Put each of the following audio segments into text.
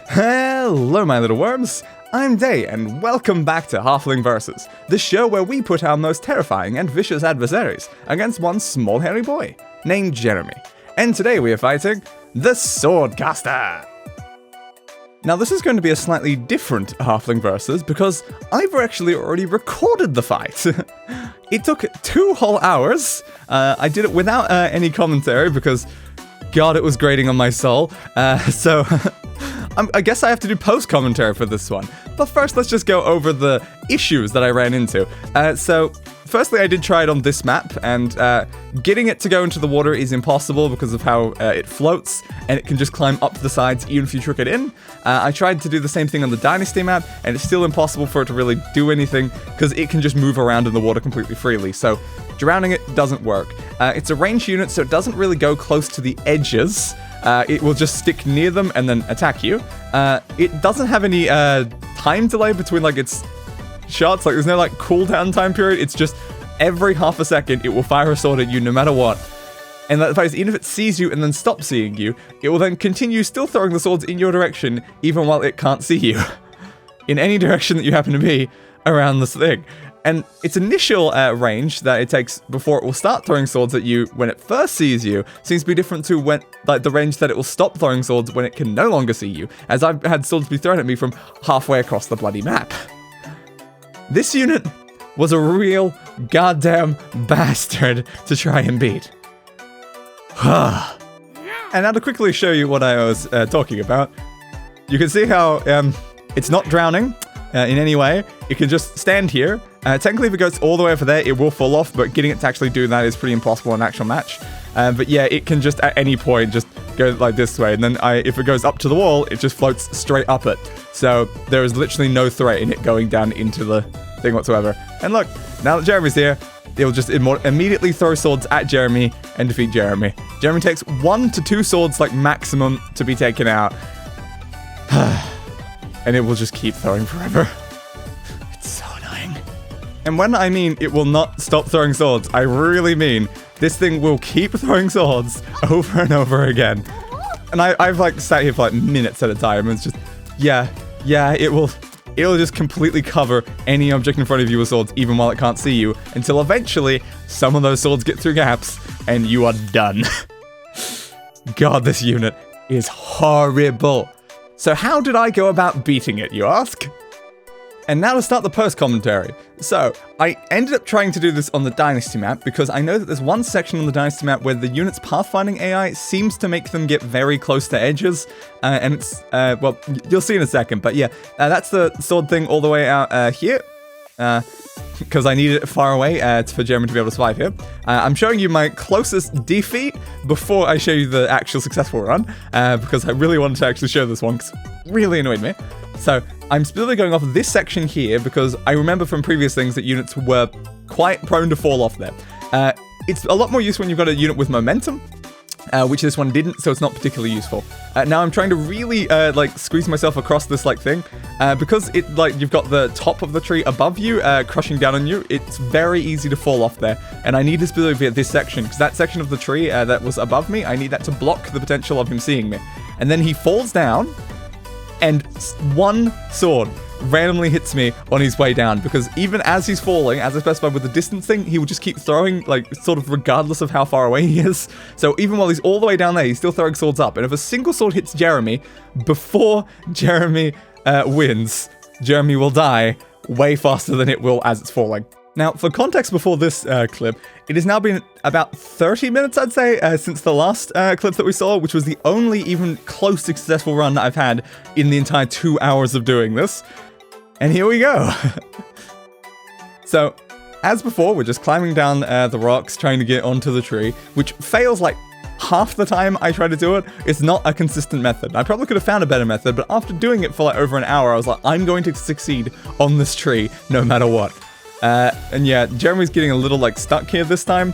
Hello my little worms, I'm Day and welcome back to Halfling Versus, the show where we put our most terrifying and vicious adversaries against one small hairy boy named Jeremy. And today we are fighting the Swordcaster. Now this is going to be a slightly different Halfling Versus because I've actually already recorded the fight. It took 2 whole hours. I did it without any commentary because God, it was grating on my soul. So I guess I have to do post-commentary for this one. But first, let's just go over the issues that I ran into. So, firstly, I did try it on this map, and getting it to go into the water is impossible because of how it floats, and it can just climb up the sides even if you trick it in. I tried to do the same thing on the Dynasty map, and it's still impossible for it to really do anything because it can just move around in the water completely freely. So, drowning it doesn't work. It's a ranged unit, so it doesn't really go close to the edges. It will just stick near them and then attack you. It doesn't have any time delay between like its shots. Like there's no like cooldown time period. It's just every half a second it will fire a sword at you no matter what. And that fact is, even if it sees you and then stops seeing you, it will then continue still throwing the swords in your direction even while it can't see you. In any direction that you happen to be around this thing. And its initial range that it takes before it will start throwing swords at you when it first sees you seems to be different to when, like, the range that it will stop throwing swords when it can no longer see you, as I've had swords be thrown at me from halfway across the bloody map. This unit was a real goddamn bastard to try and beat. And now to quickly show you what I was talking about, you can see how it's not drowning in any way. It can just stand here. Technically, if it goes all the way over there, it will fall off, but getting it to actually do that is pretty impossible in an actual match. But yeah, it can just, at any point, just go like this way, and then if it goes up to the wall, it just floats straight up it. So there is literally no threat in it going down into the thing whatsoever. And look, now that Jeremy's here, it'll just immediately throw swords at Jeremy and defeat Jeremy. Jeremy takes 1 to 2 swords, like, maximum to be taken out. And it will just keep throwing forever. It's so annoying. And when I mean it will not stop throwing swords, I really mean this thing will keep throwing swords over and over again. And I've like sat here for like minutes at a time, and it's just, yeah, it'll just completely cover any object in front of you with swords, even while it can't see you, until eventually some of those swords get through gaps, and you are done. God, this unit is horrible. So how did I go about beating it, you ask? And now to start the post-commentary. So, I ended up trying to do this on the Dynasty map because I know that there's one section on the Dynasty map where the unit's pathfinding AI seems to make them get very close to edges. And it's, well, you'll see in a second, but yeah, that's the sword thing all the way out here. Because I needed it far away for Jeremy to be able to survive here. I'm showing you my closest defeat before I show you the actual successful run, because I really wanted to actually show this one, because it really annoyed me. So, I'm specifically going off of this section here, because I remember from previous things that units were quite prone to fall off there. It's a lot more useful when you've got a unit with momentum, which this one didn't, so it's not particularly useful. Now I'm trying to really, like, squeeze myself across this, like, thing. Because it, like, you've got the top of the tree above you, crushing down on you, it's very easy to fall off there. And I need to specifically at this section, because that section of the tree that was above me, I need that to block the potential of him seeing me. And then he falls down, and one sword randomly hits me on his way down, because even as he's falling, as I specified with the distance thing, he will just keep throwing, like, sort of regardless of how far away he is. So even while he's all the way down there, he's still throwing swords up. And if a single sword hits Jeremy, before Jeremy wins, Jeremy will die way faster than it will as it's falling. Now, for context before this clip, it has now been about 30 minutes, I'd say, since the last clip that we saw, which was the only even close to successful run that I've had in the entire 2 hours of doing this. And here we go. So, as before, we're just climbing down the rocks, trying to get onto the tree, which fails like half the time I try to do it. It's not a consistent method. I probably could have found a better method, but after doing it for like over an hour, I was like, I'm going to succeed on this tree no matter what. And yeah, Jeremy's getting a little like stuck here this time,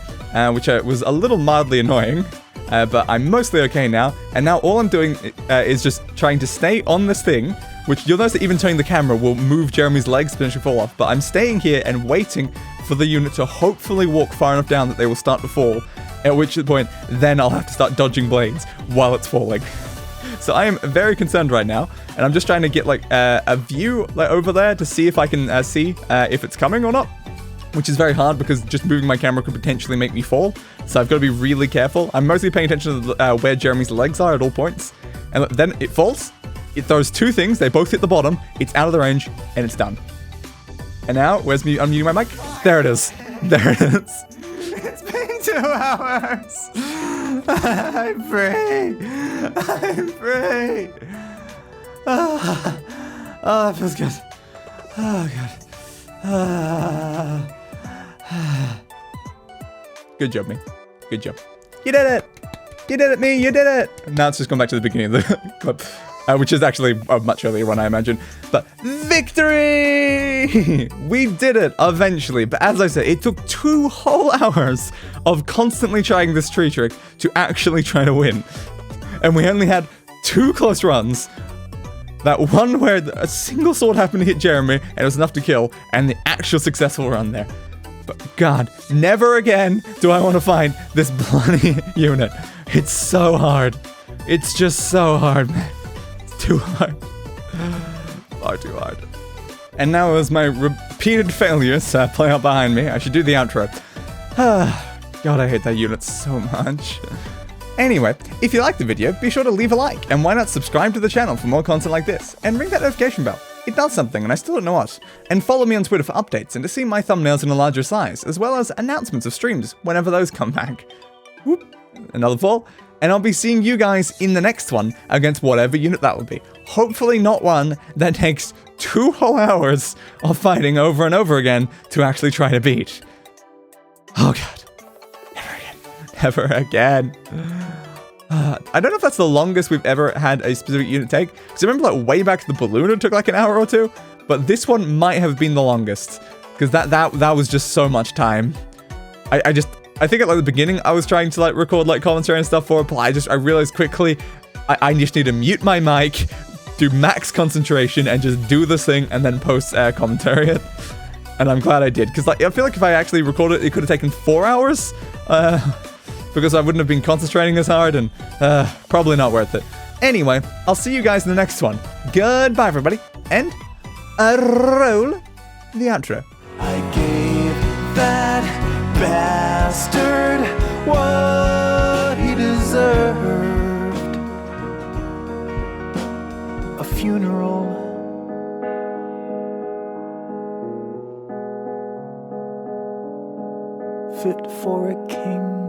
which was a little mildly annoying. But I'm mostly okay now, and now all I'm doing is just trying to stay on this thing, which you'll notice that even turning the camera will move Jeremy's legs, potentially fall off, but I'm staying here and waiting for the unit to hopefully walk far enough down that they will start to fall, at which point, then I'll have to start dodging blades while it's falling. So I am very concerned right now, and I'm just trying to get like a view like over there to see if I can see if it's coming or not, which is very hard because just moving my camera could potentially make me fall. So I've got to be really careful. I'm mostly paying attention to where Jeremy's legs are at all points. And then it falls. It throws two things. They both hit the bottom. It's out of the range, and it's done. And now, where's me unmuting my mic? There it is. There it is. It's been 2 hours. I'm free. I'm free. Oh, that feels good. Oh, God. Good job, me. Good job. You did it! You did it, me! You did it! Now it's just gone back to the beginning of the clip, which is actually a much earlier one, I imagine. But victory! We did it eventually. But as I said, it took 2 whole hours of constantly trying this tree trick to actually try to win. And we only had 2 close runs. That one where a single sword happened to hit Jeremy and it was enough to kill, and the actual successful run there. But God, never again do I want to find this bloody unit. It's so hard. It's just so hard, man. It's too hard. Far too hard. And now as my repeated failures play out behind me, I should do the outro. God, I hate that unit so much. Anyway, if you liked the video, be sure to leave a like, and why not subscribe to the channel for more content like this, and ring that notification bell. It does something, and I still don't know what. And follow me on Twitter for updates and to see my thumbnails in a larger size, as well as announcements of streams whenever those come back. Whoop, another fall. And I'll be seeing you guys in the next one against whatever unit that will be. Hopefully not one that takes 2 whole hours of fighting over and over again to actually try to beat. Oh God. Never again. I don't know if that's the longest we've ever had a specific unit take. Because I remember like way back the balloon it took like an hour or 2. But this one might have been the longest. Because that was just so much time. I think at like the beginning I was trying to like record like commentary and stuff for it, but I realized quickly I just need to mute my mic, do max concentration, and just do this thing and then post commentary it. And I'm glad I did. Because like I feel like if I actually recorded it could have taken 4 hours. Because I wouldn't have been concentrating as hard, and probably not worth it. Anyway, I'll see you guys in the next one. Goodbye, everybody, and roll the outro. I gave that bastard what he deserved. A funeral. Fit for a king.